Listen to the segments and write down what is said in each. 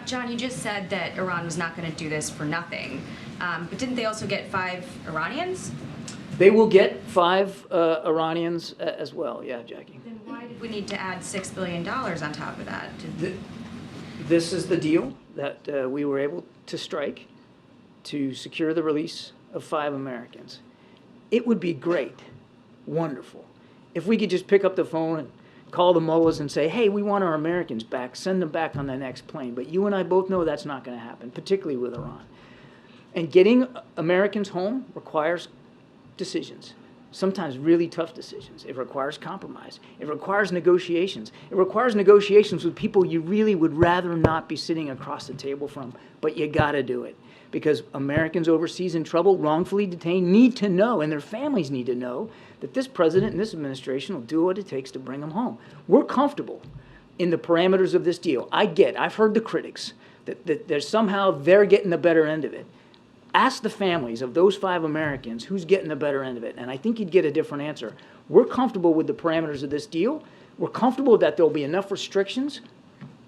John, you just said that Iran was not going to do this for nothing, but didn't they also get 5 Iranians? They will get 5 Iranians as well. Yeah, Jackie. Then why did we need to add $6 billion on top of that? This is the deal that we were able to strike to secure the release of 5 Americans. It would be great, wonderful, if we could just pick up the phone and call the mullahs and say, hey, we want our Americans back, send them back on the next plane. But you and I both know that's not going to happen, particularly with Iran. And getting Americans home requires decisions, sometimes really tough decisions. It requires compromise. It requires negotiations. It requires negotiations with people you really would rather not be sitting across the table from, but you got to do it. Because Americans overseas in trouble, wrongfully detained, need to know, and their families need to know, that this president and this administration will do what it takes to bring them home. We're comfortable in the parameters of this deal. I've heard the critics, that there's somehow they're getting the better end of it. Ask the families of those 5 Americans who's getting the better end of it, and I think you'd get a different answer. We're comfortable with the parameters of this deal. We're comfortable that there'll be enough restrictions,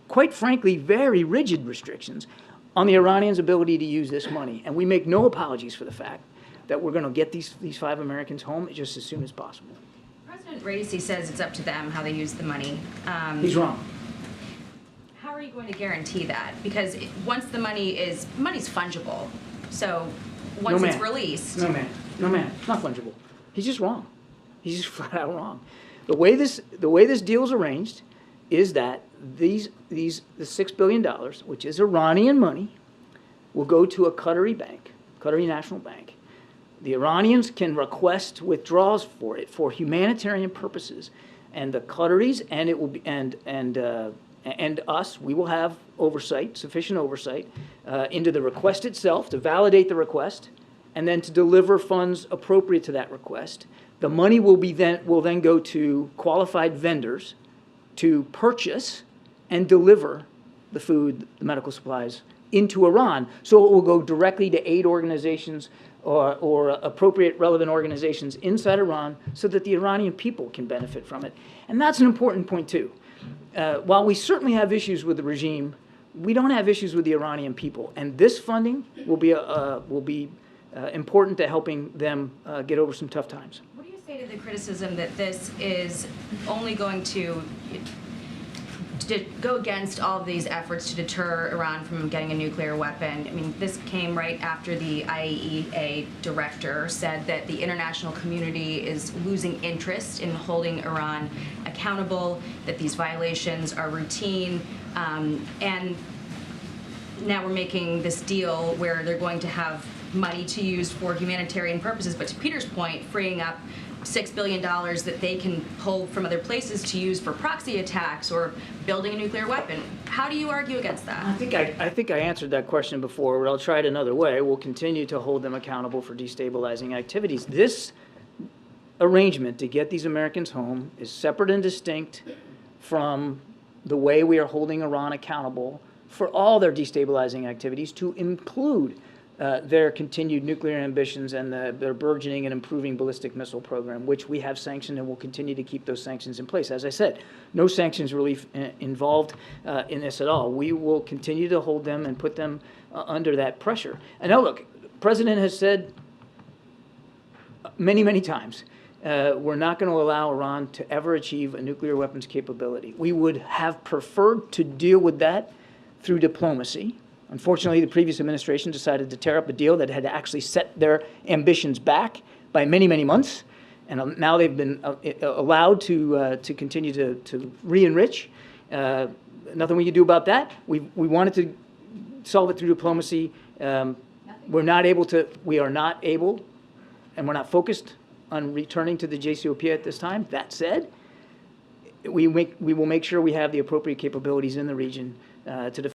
quite frankly, very rigid restrictions, on the Iranians' ability to use this money. And we make no apologies for the fact that we're going to get these 5 Americans home just as soon as possible. President Raisi says it's up to them how they use the money. He's wrong. How are you going to guarantee that? Because once the money's fungible. So once it's released. No, ma'am. It's not fungible. He's just wrong. He's just flat out wrong. The way this deal is arranged is that the $6 billion, which is Iranian money, will go to a Qatari bank, Qatari National Bank. The Iranians can request withdrawals for it for humanitarian purposes, and the Qataris and it will be and us, we will have oversight, sufficient oversight, into the request itself to validate the request, and then to deliver funds appropriate to that request. The money will then go to qualified vendors to purchase and deliver the food, the medical supplies into Iran. So it will go directly to aid organizations or appropriate relevant organizations inside Iran so that the Iranian people can benefit from it. And that's an important point too. While we certainly have issues with the regime, we don't have issues with the Iranian people. And this funding will be important to helping them get over some tough times. What do you say to the criticism that this is only going to go against all of these efforts to deter Iran from getting a nuclear weapon? I mean, this came right after the IAEA director said that the international community is losing interest in holding Iran accountable, that these violations are routine, and now we're making this deal where they're going to have money to use for humanitarian purposes, but to Peter's point, freeing up $6 billion that they can pull from other places to use for proxy attacks or building a nuclear weapon. How do you argue against that? I think I answered that question before, but I'll try it another way. We'll continue to hold them accountable for destabilizing activities. This arrangement to get these Americans home is separate and distinct from the way we are holding Iran accountable for all their destabilizing activities, to include their continued nuclear ambitions and their burgeoning and improving ballistic missile program, which we have sanctioned and will continue to keep those sanctions in place. As I said, no sanctions relief involved in this at all. We will continue to hold them and put them under that pressure. And now look, the President has said many, many times, we're not going to allow Iran to ever achieve a nuclear weapons capability. We would have preferred to deal with that through diplomacy. Unfortunately, the previous administration decided to tear up a deal that had actually set their ambitions back by many, many months. And now they've been allowed to continue to re-enrich. Nothing we can do about that. We wanted to solve it through diplomacy. We are not able, and we're not focused on returning to the JCPOA at this time. That said, we will make sure we have the appropriate capabilities in the region to defend